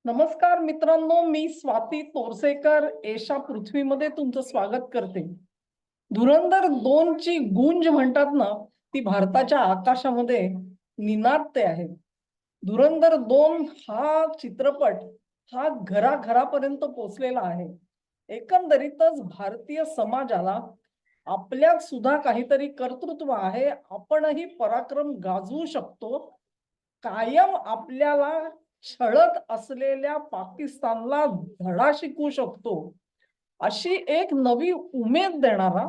नमस्कार मित्रांनो, मी स्वाती तोरसेकर एशा पृथ्वीमध्ये तुमचं स्वागत करते. धुरंधर 2 ची गूंज म्हणतात ना, ती भारताच्या आकाशामध्ये निनादते आहे. धुरंधर 2 हा चित्रपट हा घराघरापर्यंत पोहोचलेला आहे. एकंदरीतच भारतीय समाजाला आपल्यात सुद्धा काहीतरी कर्तृत्व आहे, आपणही पराक्रम गाजवू शकतो, कायम आपल्याला छळत असलेल्या पाकिस्तानला धडा शिकवू शकतो, अशी एक नवी उमेद देणारा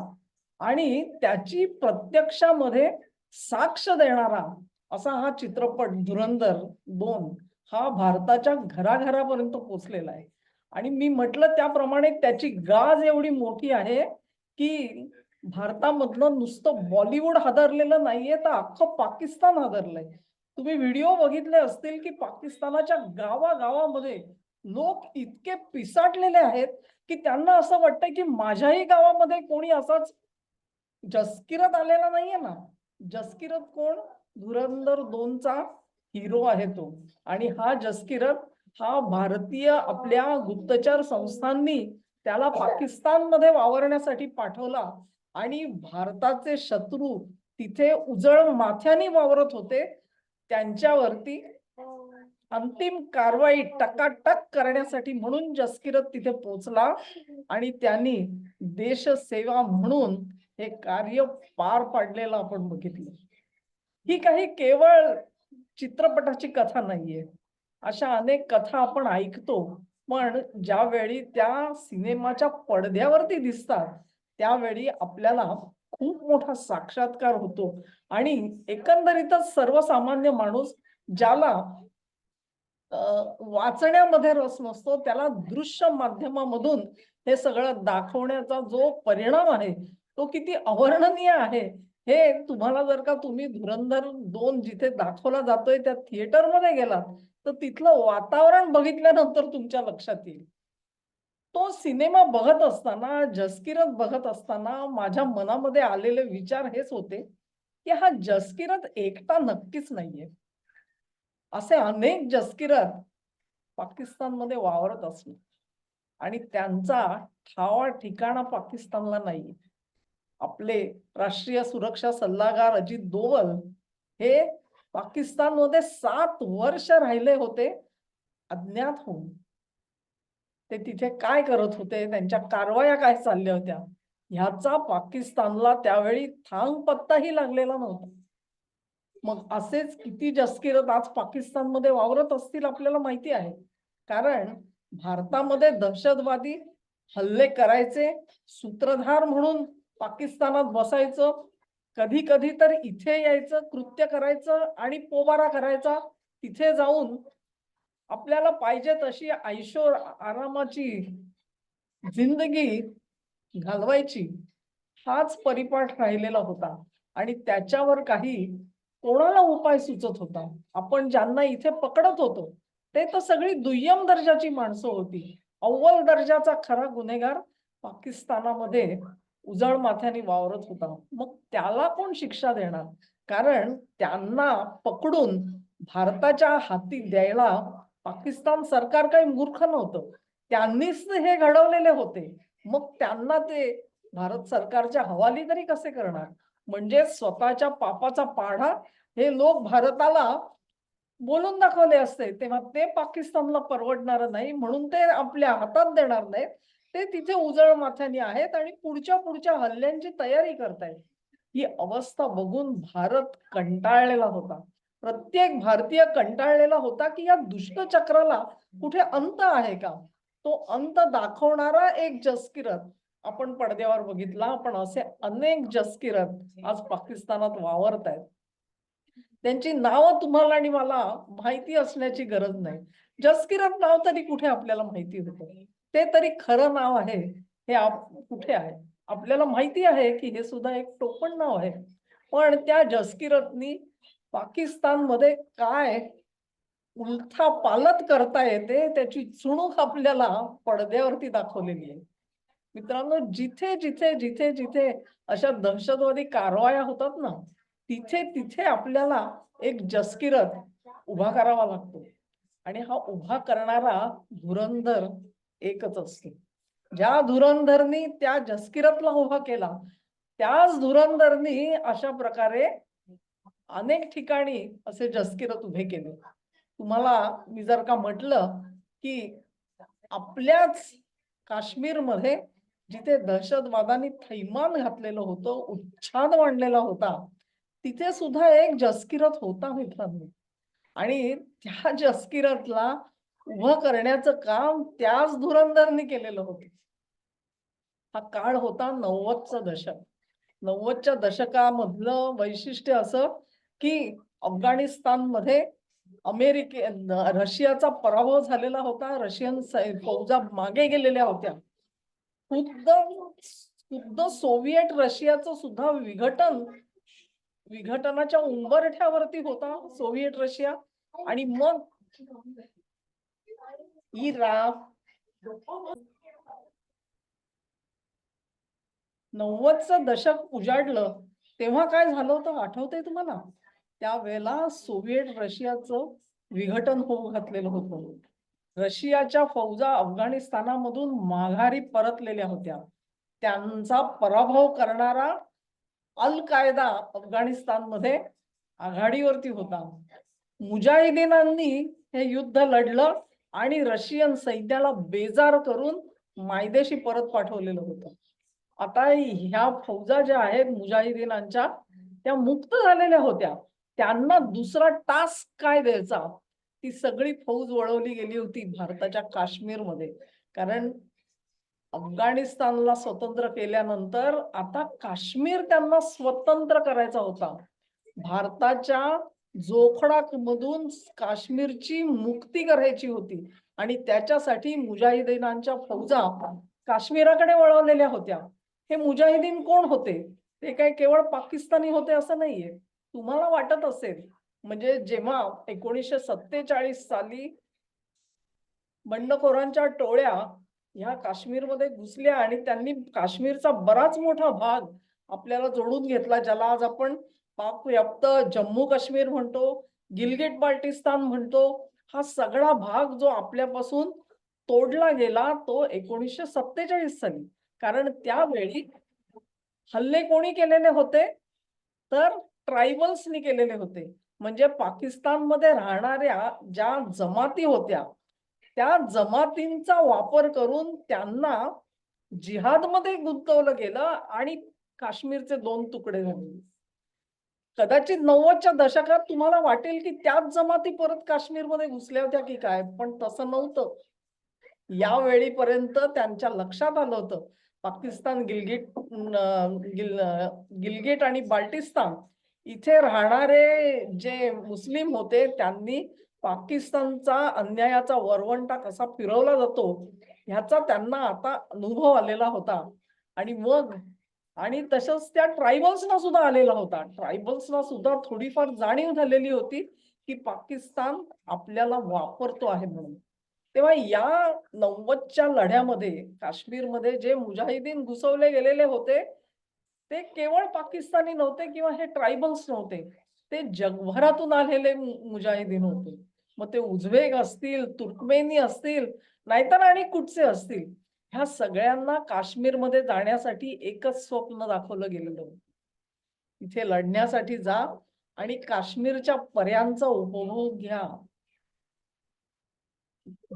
आणि त्याची प्रत्यक्षामध्ये साक्ष देणारा असा हा चित्रपट धुरंधर 2 हा भारताच्या घराघरापर्यंत पोहोचलेला आहे. आणि मी म्हटलं त्याप्रमाणे त्याची गाज एवढी मोठी आहे की भारतामधलं नुसतं बॉलिवूड हादरलेलं नाहीये, तर अख्खं पाकिस्तान हादरलंय. तुम्ही व्हिडिओ बघितले असतील की पाकिस्तानाच्या गावागावामध्ये लोक इतके पिसाटलेले आहेत की त्यांना असं वाटतंय की माझ्याही गावामध्ये कोणी असाच जसकिरत आलेला नाहीये ना. जसकिरत कोण? धुरंधर 2 चा हिरो आहे तो. आणि हा जसकिरत हा भारतीय आपल्या गुप्तचर संस्थांनी त्याला पाकिस्तानमध्ये वावरण्यासाठी पाठवला आणि भारताचे शत्रू तिथे उजळ माथ्याने वावरत होते, त्यांच्यावरती अंतिम कारवाई टकाटक करण्यासाठी म्हणून जसकिरत तिथे पोहोचला आणि त्यांनी देशसेवा म्हणून हे कार्य पार पाडलेलं आपण बघितलं. ही काही केवळ चित्रपटाची कथा नाहीये. अशा अनेक कथा आपण ऐकतो, पण ज्यावेळी त्या सिनेमाच्या पडद्यावरती दिसतात, त्यावेळी आपल्याला खूप मोठा साक्षात्कार होतो आणि एकंदरीतच सर्वसामान्य माणूस ज्याला वाचण्यामध्ये रस नसतो, त्याला दृश्य माध्यमामधून हे सगळं दाखवण्याचा जो परिणाम आहे, तो किती अवर्णनीय आहे, हे तुम्हाला जर का तुम्ही धुरंधर 2 जिथे दाखवला जातोय त्या थिएटरमध्ये गेलात, तर तिथलं वातावरण बघितल्यानंतर तुमच्या लक्षात येईल. तो सिनेमा बघत असताना, जसकिरत बघत असताना माझ्या मनामध्ये आलेले विचार हेच होते, की हा जसकिरत एकटा नक्कीच नाहीये. असे अनेक जसकिरत पाकिस्तानमध्ये वावरत असणार आणि त्यांचा ठावा ठिकाणा पाकिस्तानला नाही. आपले राष्ट्रीय सुरक्षा सल्लागार अजित डोवल हे पाकिस्तानमध्ये 7 वर्ष राहिले होते अज्ञात होऊन. ते तिथे काय करत होते, त्यांच्या कारवाया काय चालल्या होत्या, ह्याचा पाकिस्तानला त्यावेळी थांग पत्ताही लागलेला नव्हता. मग असेच किती जसकिरत आज पाकिस्तानमध्ये वावरत असतील आपल्याला माहिती आहे. कारण भारतामध्ये दहशतवादी हल्ले करायचे, सूत्रधार म्हणून पाकिस्तानात बसायचं, कधी-कधी तर इथे यायचं, कृत्य करायचं आणि पोबारा करायचा. तिथे जाऊन आपल्याला पाहिजे तशी ऐशो आरामाची जिंदगी घालवायची, हाच परिपाठ राहिलेला होता आणि त्याच्यावर काही कोणाला उपाय सुचत होता. आपण ज्यांना इथे पकडत होतो, ते तर सगळी दुय्यम दर्जाची माणसं होती. अव्वल दर्जाचा खरा गुन्हेगार पाकिस्तानामध्ये उजळ माथ्याने वावरत होता. मग त्याला कोण शिक्षा देणार? कारण त्यांना पकडून भारताच्या हाती द्यायला पाकिस्तान सरकार काही मूर्ख नव्हतं. त्यांनीच हे घडवलेले होते. मग त्यांना ते भारत सरकारच्या हवाली तरी कसे करणार? म्हणजे स्वतःच्या पापाचा पाढा हे लोक भारताला बोलून दाखवले असते, तेव्हा ते पाकिस्तानला परवडणार नाही म्हणून ते आपल्या हातात देणार नाहीत. ते तिथे उजळ माथ्याने आहेत आणि पुढच्या हल्ल्यांची तयारी करतायत. ही अवस्था बघून भारत कंटाळलेला होता. प्रत्येक भारतीय कंटाळलेला होता की या दुष्टचक्राला कुठे अंत आहे का? तो अंत दाखवणारा एक जसकिरत आपण पडद्यावर बघितला, पण असे अनेक जसकिरत आज पाकिस्तानात वावरतायत. त्यांची नावं तुम्हाला आणि मला माहिती असण्याची गरज नाही. जसकिरत नाव तरी कुठे आपल्याला माहिती होतं. ते तरी खरं नाव आहे, हे कुठे आहे? आपल्याला माहिती आहे की हे सुद्धा एक टोपण नाव आहे. पण त्या जसकिरतनी पाकिस्तानमध्ये काय उलथापालथ करता येते, त्याची चुणूक आपल्याला पडद्यावरती दाखवलेली आहे. मित्रांनो, जिथे अशा दहशतवादी कारवाया होतात ना, तिथे आपल्याला एक जसकिरत उभा करावा लागतो. आणि हा उभा करणारा धुरंधर एकच असतो. ज्या धुरंधरनी त्या जसकिरतला उभा केला, त्याच धुरंधरनी अशा प्रकारे अनेक ठिकाणी असे जसकिरत उभे केले. तुम्हाला मी जर का म्हटलं की आपल्याच काश्मीरमध्ये जिथे दहशतवादाने थैमान घातलेलं होतं, उच्छाद मांडलेला होता, तिथे सुद्धा एक जसकिरत होता मित्रांनो. आणि त्या जसकिरतला उभं करण्याचं काम त्याच धुरंधरनी केलेलं होतं. हा काळ होता 90चं दशक. 90च्या दशकामधलं वैशिष्ट्य असं की अफगाणिस्तानमध्ये रशियाचा पराभव झालेला होता. रशियन फौजा मागे गेलेल्या होत्या. खुद्द खुद्द सोव्हिएट रशियाचं सुद्धा विघटनाच्या उंबरठ्यावरती होता सोव्हिएट रशिया. आणि मग इराक 90चं दशक उजाडलं तेव्हा काय झालं होतं आठवतंय तुम्हाला? त्यावेळेला सोव्हिएट रशियाचं विघटन होऊ घातलेलं होतं. रशियाच्या फौजा अफगाणिस्तानामधून माघारी परतलेल्या होत्या. त्यांचा पराभव करणारा अल कायदा अफगाणिस्तानमध्ये आघाडीवरती होता. मुजाहिदीनांनी हे युद्ध लढलं आणि रशियन सैन्याला बेजार करून मायदेशी परत पाठवलेलं होतं. आता ह्या फौजा ज्या आहेत मुजाहिदीनांच्या, त्या मुक्त झालेल्या होत्या. त्यांना दुसरा टास्क काय द्यायचा, ती सगळी फौज वळवली गेली होती भारताच्या काश्मीरमध्ये. कारण अफगाणिस्तानला स्वतंत्र केल्यानंतर आता काश्मीर त्यांना स्वतंत्र करायचा होता. भारताच्या जोखडामधून काश्मीरची मुक्ती करायची होती आणि त्याच्यासाठी मुजाहिदीनांच्या फौजा काश्मीराकडे वळवलेल्या होत्या. हे मुजाहिदीन कोण होते? ते काय केवळ पाकिस्तानी होते असं नाहीये. तुम्हाला वाटत असेल म्हणजे जेव्हा 1947 साली बंडखोरांच्या टोळ्या ह्या काश्मीरमध्ये घुसल्या आणि त्यांनी काश्मीरचा बराच मोठा भाग आपल्याला जोडून घेतला, ज्याला आज आपण पाकव्याप्त जम्मू काश्मीर म्हणतो, गिलगिट बाल्टिस्तान म्हणतो. हा सगळा भाग जो आपल्यापासून तोडला गेला तो 1947 साली. कारण त्यावेळी हल्ले कोणी केलेले होते? तर ट्रायबल्सनी केलेले होते. म्हणजे पाकिस्तानमध्ये राहणाऱ्या ज्या जमाती होत्या, त्या जमातींचा वापर करून त्यांना जिहादमध्ये गुंतवलं गेलं आणि काश्मीरचे 2 तुकडे झाले. कदाचित 90च्या दशकात तुम्हाला वाटेल की त्याच जमाती परत काश्मीरमध्ये घुसल्या होत्या की काय, पण तसं नव्हतं. यावेळीपर्यंत त्यांच्या लक्षात आलं होतं पाकिस्तान गिलगिट आणि बाल्टिस्तान इथे राहणारे जे मुस्लिम होते त्यांनी पाकिस्तानचा अन्यायाचा वरवंटा कसा फिरवला जातो ह्याचा त्यांना आता अनुभव आलेला होता. आणि तसंच त्या ट्रायबल्सना सुद्धा आलेला होता. ट्रायबल्सना सुद्धा थोडीफार जाणीव झालेली होती की पाकिस्तान आपल्याला वापरतो आहे म्हणून. तेव्हा या 90च्या लढ्यामध्ये काश्मीरमध्ये जे मुजाहिदीन घुसवले गेलेले होते ते केवळ पाकिस्तानी नव्हते किंवा हे ट्रायबल्स नव्हते. ते जगभरातून आलेले मुजाहिदीन होते. मग ते उझबेक असतील, तुर्कमेनी असतील, नाहीतर आणि कुठचे असतील. ह्या सगळ्यांना काश्मीरमध्ये जाण्यासाठी एकच स्वप्न दाखवलं गेलेलं होतं. इथे लढण्यासाठी जा आणि काश्मीरच्या पर्यांचा उपभोग घ्या.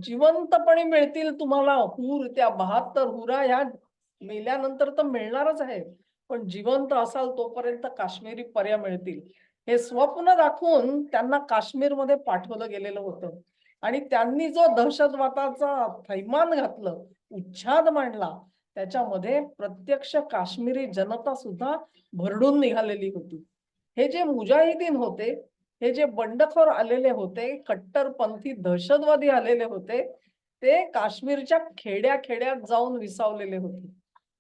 जिवंतपणे मिळतील तुम्हाला हूर, त्या 72 हुरा ह्या मेल्यानंतर तर मिळणारच आहे. पण जिवंत असाल तोपर्यंत काश्मीरी पर्या मिळतील. हे स्वप्न दाखवून त्यांना काश्मीरमध्ये पाठवलं गेलेलं होतं. आणि त्यांनी जो दहशतवादाचा थैमान घातलं, उच्छाद मांडला, त्याच्यामध्ये प्रत्यक्ष काश्मीरी जनता सुद्धा भरडून निघालेली होती. हे जे मुजाहिदीन होते, हे जे बंडखोर आलेले होते, कट्टरपंथी दहशतवादी आलेले होते, ते काश्मीरच्या खेड्यात जाऊन विसावलेले होते.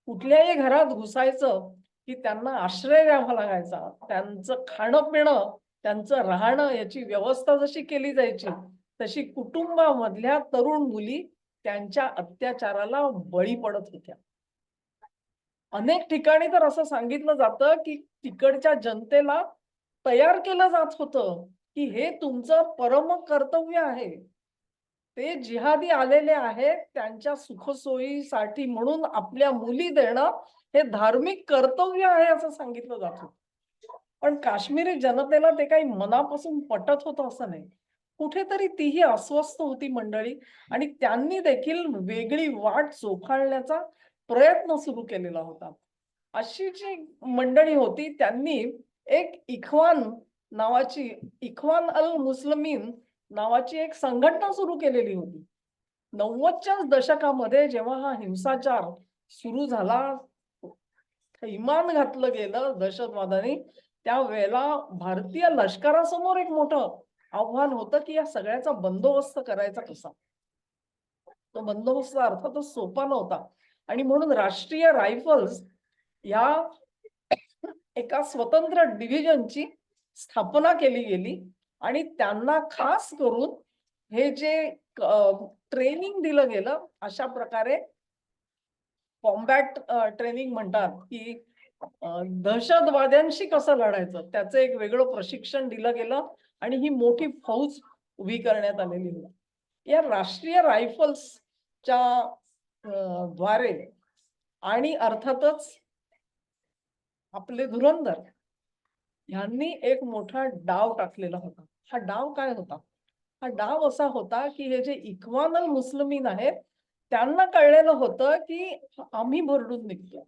कुठल्याही घरात घुसायचं की त्यांना आश्रय द्यावा लागायचा. त्यांचं खाणं पिणं, त्यांचं राहणं याची व्यवस्था जशी केली जायची, तशी कुटुंबामधल्या तरुण मुली त्यांच्या अत्याचाराला बळी पडत होत्या. अनेक ठिकाणी तर असं सांगितलं जातं की तिकडच्या जनतेला तयार केलं जात होतं की हे तुमचं परम कर्तव्य आहे. ते जिहादी आलेले आहेत त्यांच्या सुखसोयीसाठी म्हणून आपल्या मुली देणं हे धार्मिक कर्तव्य आहे असं सांगितलं जात होतं. पण काश्मीरी जनतेला ते काही मनापासून पटत होतं असं नाही. कुठेतरी तीही अस्वस्थ होती मंडळी आणि त्यांनी देखील वेगळी वाट चोखाळण्याचा प्रयत्न सुरू केलेला होता. अशी जी मंडळी होती त्यांनी एक नावाची इख्वान अल मुस्लिमीन नावाची एक संघटना सुरू केलेली होती. 90च्या दशकामध्ये जेव्हा हा हिंसाचार सुरू झाला, थैमान घातलं गेलं दहशतवादाने, त्यावेळेला भारतीय लष्करासमोर एक मोठं आव्हान होतं की या सगळ्याचा बंदोबस्त करायचा कसा. तो बंदोबस्त अर्थातच सोपा नव्हता आणि म्हणून राष्ट्रीय रायफल्स या एका स्वतंत्र डिव्हिजनची स्थापना केली गेली आणि त्यांना खास करून हे जे ट्रेनिंग दिलं गेलं अशा प्रकारे कॉम्बॅट ट्रेनिंग म्हणतात की दहशतवाद्यांशी कसं लढायचं त्याचं एक वेगळं प्रशिक्षण दिलं गेलं आणि ही मोठी फौज उभी करण्यात आलेली होती. या राष्ट्रीय रायफल्सच्या द्वारे आणि अर्थातच आपले धुरंधर यांनी एक मोठा डाव टाकलेला होता. हा डाव काय होता? हा डाव असा होता की हे जे इख्वानुल मुस्लिमीन आहेत त्यांना कळलेलं होतं की आम्ही भरडून निघतो.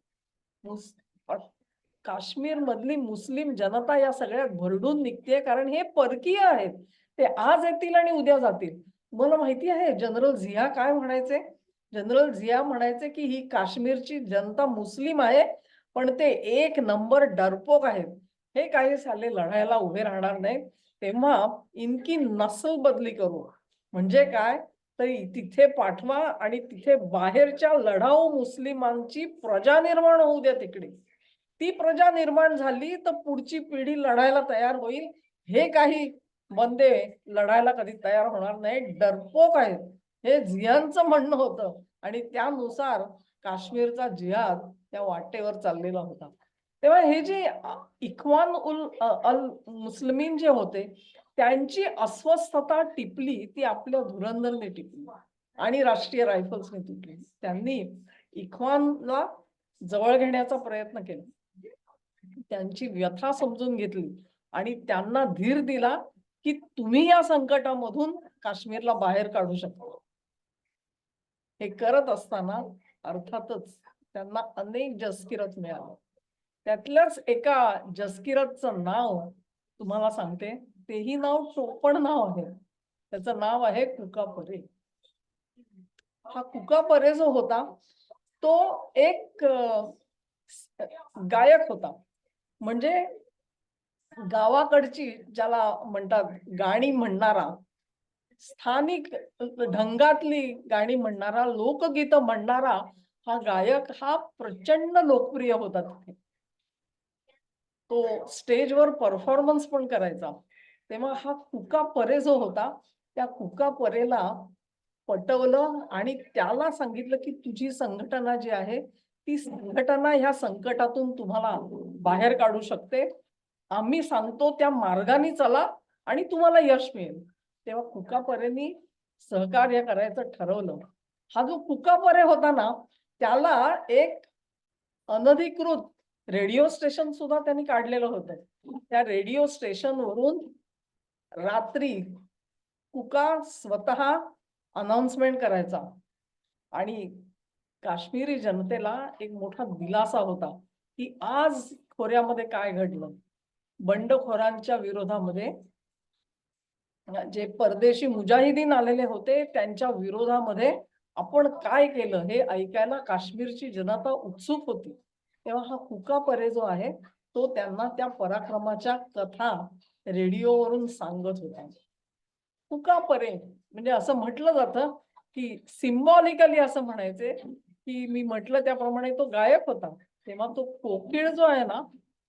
काश्मीर मधली मुस्लिम जनता या सगळ्यात भरडून निघते कारण हे परकीय आहेत. ते आज येतील आणि उद्या जातील. मला माहिती आहे जनरल झिया काय म्हणायचे? जनरल झिया म्हणायचे की ही काश्मीरची जनता मुस्लिम आहे पण ते एक नंबर डरपोक आहेत. हे काही साले लढायला उभे राहणार नाही. तेव्हा इनकी नस्ल बदली करू. म्हणजे काय? तरी तिथे पाठवा आणि तिथे बाहेरच्या लढाऊ मुस्लिमांची प्रजा निर्माण होऊ द्या तिकडे. ती प्रजा निर्माण झाली तर पुढची पिढी लढायला तयार होईल. हे काही बंदे लढायला कधी तयार होणार नाही, डरपोक आहेत. हे झियांचं म्हणणं होतं आणि त्यानुसार काश्मीरचा जिहाद त्या वाटेवर चाललेला होता. तेव्हा हे जे इख्वान अल मुस्लिमीन जे होते त्यांची अस्वस्थता टिपली ती आपल्या धुरंधरने टिपली आणि राष्ट्रीय रायफल्सने टिपली. त्यांनी इख्वानला जवळ घेण्याचा प्रयत्न केला. त्यांची व्यथा समजून घेतली आणि त्यांना धीर दिला की तुम्ही या संकटामधून काश्मीरला बाहेर काढू शकता. हे करत असताना अर्थातच त्यांना अनेक जसकिरत मिळाले. त्यातल्याच एका जसकिरतचं नाव तुम्हाला सांगते. तेही नाव टोपण नाव आहे. त्याचं नाव आहे कुका परे. हा कुका परे जो होता तो एक गायक होता. म्हणजे गावाकडची ज्याला म्हणतात गाणी म्हणणारा, स्थानिक ढंगातली गाणी म्हणणारा, लोकगीत म्हणणारा हा गायक हा प्रचंड लोकप्रिय होता तिथे. तो स्टेजवर परफॉर्मन्स पण करायचा. तेव्हा हा कुका परे जो होता त्या कुका परेला पटवलं आणि त्याला सांगितलं की तुझी संघटना जी आहे ती संघटना ह्या संकटातून तुम्हाला बाहेर काढू शकते. आम्ही सांगतो त्या मार्गाने चला आणि तुम्हाला यश मिळेल. तेव्हा कुका परेनी सहकार्य करायचं ठरवलं. हा जो कुका परे होता ना त्याला एक अनधिकृत रेडिओ स्टेशन सुद्धा त्यांनी काढलेलं होतं. त्या रेडिओ स्टेशन वरून रात्री कुका स्वतः अनाउन्समेंट करायचा आणि काश्मीरी जनतेला एक मोठा दिलासा होता की आज खोऱ्यामध्ये काय घडलं. बंडखोरांच्या विरोधामध्ये जे परदेशी मुजाहिदीन आलेले होते त्यांच्या विरोधामध्ये आपण काय केलं हे ऐकायला काश्मीरची जनता उत्सुक होती. तेव्हा हा कुका परे जो आहे तो त्यांना त्या पराक्रमाच्या कथा रेडिओवरून सांगत होता. कुका परे म्हणजे असं म्हटलं जातं की सिम्बॉलिकली असं म्हणायचे की मी म्हटलं त्याप्रमाणे तो गायक होता. तेव्हा तो कोकिळ जो आहे ना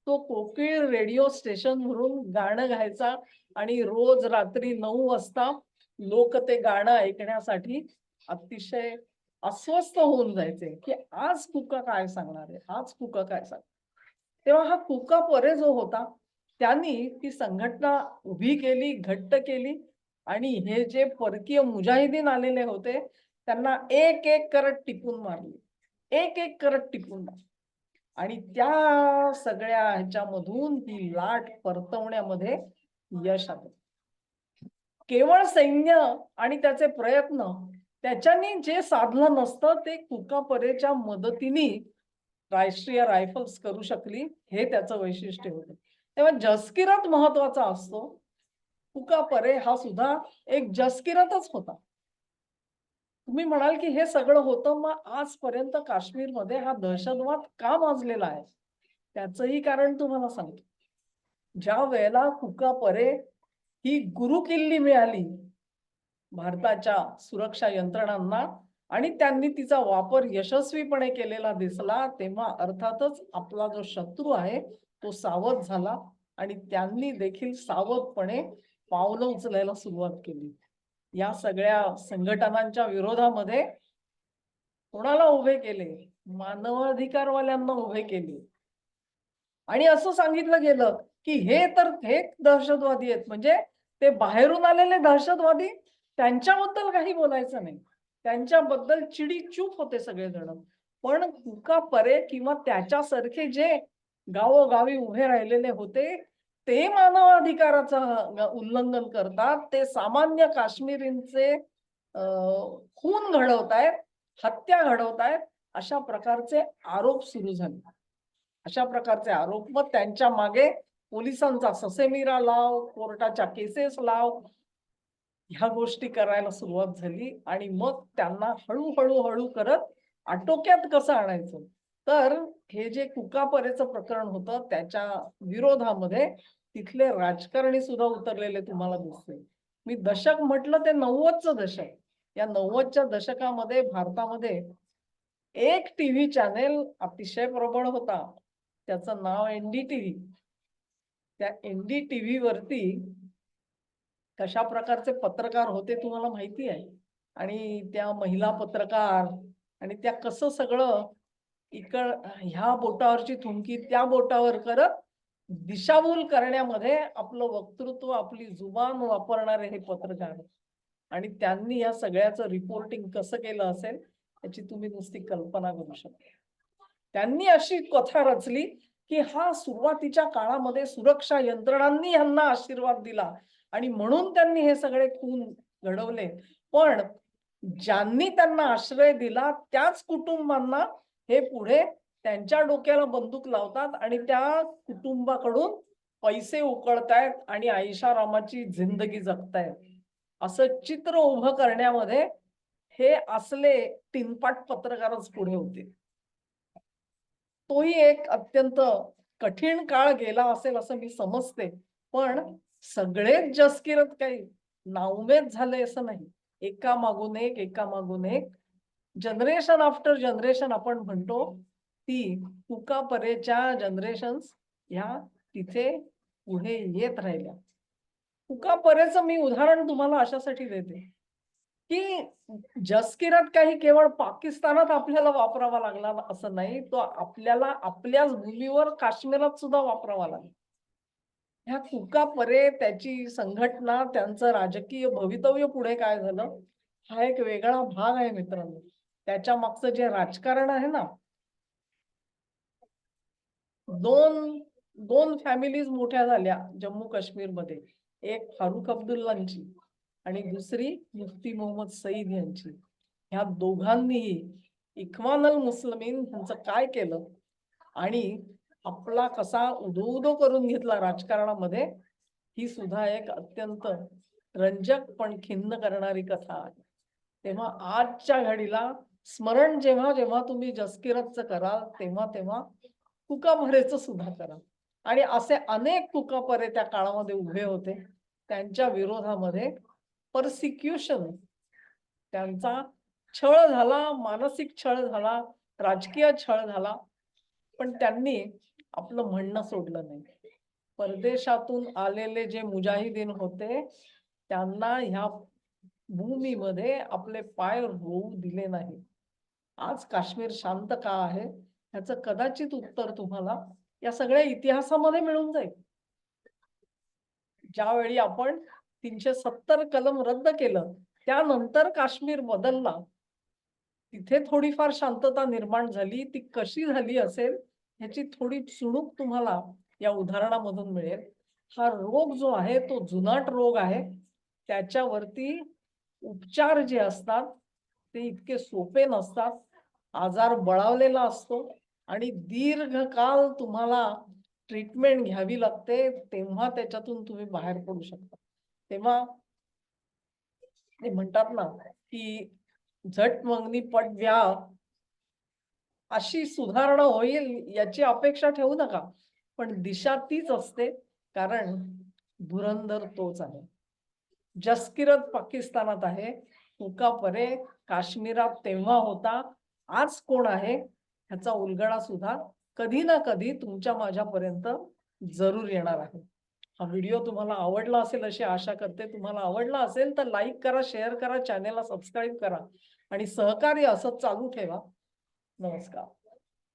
तो कोकिळ रेडिओ स्टेशन वरून गाणं गायचा आणि रोज रात्री 9 वाजता लोक ते गाणं ऐकण्यासाठी अतिशय अस्वस्थ होऊन जायचे की आज कुका काय सांगणार आहे, आज कुका काय सांगणार. तेव्हा हा कुका परे जो होता त्यांनी ती संघटना उभी केली, घट्ट केली आणि हे जे परकीय मुजाहिदीन आलेले होते त्यांना एक एक करत टिपून मारले, एक एक करत टिपून मारले. आणि त्या सगळ्या ह्याच्यामधून ही लाट परतवण्यामध्ये यश आलं. केवळ सैन्य आणि त्याचे प्रयत्न त्याच्यानी जे साधलं नसतं ते कुकापरेच्या मदतीने राष्ट्रीय रायफल्स करू शकली, हे त्याचं वैशिष्ट्य होतं. तेव्हा जसकिरत महत्वाचा असतो. कुकापरे हा सुद्धा एक जसकिरतच होता. तुम्ही म्हणाल की हे सगळं होतं, मग आजपर्यंत काश्मीरमध्ये हा दहशतवाद का माजलेला आहे? त्याचंही कारण तुम्हाला सांगतो. ज्या वेळेला कुकापरे ही गुरुकिल्ली मिळाली भारताच्या सुरक्षा यंत्रणांना आणि त्यांनी तिचा वापर यशस्वीपणे केलेला दिसला, तेव्हा अर्थातच आपला जो शत्रू आहे तो सावध झाला आणि त्यांनी देखील सावधपणे पावलं उचलायला सुरुवात केली. या सगळ्या संघटनांच्या विरोधामध्ये कोणाला उभे केले? मानवाधिकारवाल्यांना उभे केले. आणि असं सांगितलं गेलं की हे तर थेट दहशतवादी आहेत, म्हणजे ते बाहेरून आलेले दहशतवादी, त्यांच्याबद्दल काही बोलायचं नाही. त्यांच्याबद्दल चिडीचूप होते सगळेजण. पण कुकापरे किंवा त्याच्यासारखे जे गावोगावी उभे राहिलेले होते ते मानवाधिकाराचं उल्लंघन करतात, ते सामान्य काश्मीरींचे खून घडवतायत, हत्या घडवतायत, अशा प्रकारचे आरोप सुरू झाले. अशा प्रकारचे आरोप, मग त्यांच्या मागे पोलिसांचा ससेमिरा लाव, कोर्टाच्या केसेस लाव, ह्या गोष्टी करायला सुरुवात झाली. आणि मग त्यांना हळूहळू करत आटोक्यात कसं आणायचं, तर हे जे कुकापरेचं प्रकरण होतं त्याच्या विरोधामध्ये तिथले राजकारणी सुद्धा उतरलेले तुम्हाला दिसले. मी दशक म्हटलं ते 90चं दशक. या 90च्या दशकामध्ये भारतामध्ये एक टीव्ही चॅनेल अतिशय प्रबळ होता, त्याचं नाव एनडीटीव्ही. त्या एनडीटीव्ही वरती कशा प्रकारचे पत्रकार होते तुम्हाला माहिती आहे. आणि त्या महिला पत्रकार आणि त्या कसं सगळं ह्या बोटावरची थुंकी त्या बोटावर करत दिशाभूल करण्यामध्ये आपलं वक्तृत्व, आपली जुबान वापरणारे हे पत्रकार. आणि त्यांनी या सगळ्याचं रिपोर्टिंग कसं केलं असेल याची तुम्ही नुसती कल्पना करू शकता. त्यांनी अशी कथा रचली की हा सुरुवातीच्या काळामध्ये सुरक्षा यंत्रणांनी यांना आशीर्वाद दिला आणि म्हणून त्यांनी हे सगळे खून घडवले. पण ज्यांनी त्यांना आश्रय दिला त्याच कुटुंबांना हे पुढे त्यांच्या डोक्याला बंदूक लावतात आणि त्या कुटुंबाकडून पैसे उकळतायत आणि ऐशारामाची जिंदगी जगतायत, असं चित्र उभं करण्यामध्ये हे असले तीनपाट पत्रकारच पुढे होते. तोही एक अत्यंत कठीण काळ गेला असेल असं मी समजते. पण सगळेच जसकिरत काही नाउमेद झाले असं नाही. एकामागून एक जनरेशन आफ्टर जनरेशन आपण म्हणतो, ती कुकापरेच्या जनरेशन्स ह्या तिथे पुढे येत राहिल्या. कुकापरेचं मी उदाहरण तुम्हाला अशासाठी देते की जसकिरत काही केवळ पाकिस्तानात आपल्याला वापरावा लागला असं नाही, तो आपल्याला आपल्याच भूमीवर काश्मीरात सुद्धा वापरावा लागला. ह्या कुकापरे, त्याची संघटना, त्यांचं राजकीय भवितव्य पुढे काय झालं हा एक वेगळा भाग आहे मित्रांनो. त्याच्या मागचं जे राजकारण आहे ना, दोन फॅमिलीज मोठ्या झाल्या जम्मू काश्मीर मध्ये. एक फारुख अब्दुल्लांची आणि दुसरी मुफ्ती मोहम्मद सईद यांची. ह्या दोघांनीही इख्वानुल मुस्लिमीन यांचं काय केलं आणि आपला कसा उदो करून घेतला राजकारणामध्ये, ही सुद्धा एक अत्यंत रंजक पण खिन्न करणारी कथा आहे. तेव्हा आजच्या घडीला स्मरण जेव्हा जेव्हा तुम्ही जसकिरतचं कराल तेव्हा तेव्हा कुकापरेचं सुद्धा करा. आणि असे अनेक कुकापरे त्या काळामध्ये उभे होते. त्यांच्या विरोधामध्ये परसिक्युशन, त्यांचा छळ झाला, मानसिक छळ झाला, राजकीय छळ झाला, पण त्यांनी आपलं म्हणणं सोडलं नाही. परदेशातून आलेले जे मुजाहिदीन होते त्यांना ह्या भूमीमध्ये आपले पाय रोवू दिले नाही. आज काश्मीर शांत का आहे ह्याचं कदाचित उत्तर तुम्हाला या सगळ्या इतिहासामध्ये मिळून जाईल. ज्यावेळी आपण 370 कलम रद्द केलं, त्यानंतर काश्मीर बदलला. तिथे थोडीफार शांतता निर्माण झाली. ती कशी झाली असेल ह्याची थोडी चुणूक तुम्हाला या उदाहरणामधून मिळेल. हा रोग जो आहे तो जुनाट रोग आहे. त्याच्यावरती उपचार जे असतात ते इतके सोपे नसतात. आजार बळावलेला असतो आणि दीर्घकाळ तुम्हाला ट्रीटमेंट घ्यावी लागते, तेव्हा त्याच्यातून तुम्ही बाहेर पडू शकता. तेव्हा ते म्हणतात ना, की झट मंगनी पट व्याह, अशी सुधारणा होईल याची अपेक्षा ठेवू नका. पण दिशा तीच असते, कारण धुरंधर तोच आहे. जसकिरत पाकिस्तानात आहे, हुका परे काश्मीरात तेव्हा होता, आज कोण आहे ह्याचा उलगडा सुद्धा कधी ना कधी तुमच्या माझ्यापर्यंत जरूर येणार आहे. हा व्हिडिओ तुम्हाला आवडला असेल अशी आशा करते. तुम्हाला आवडला असेल तर लाईक करा, शेअर करा, चॅनेलला सबस्क्राईब करा आणि सहकार्य असंच चालू ठेवा. नमस्कार.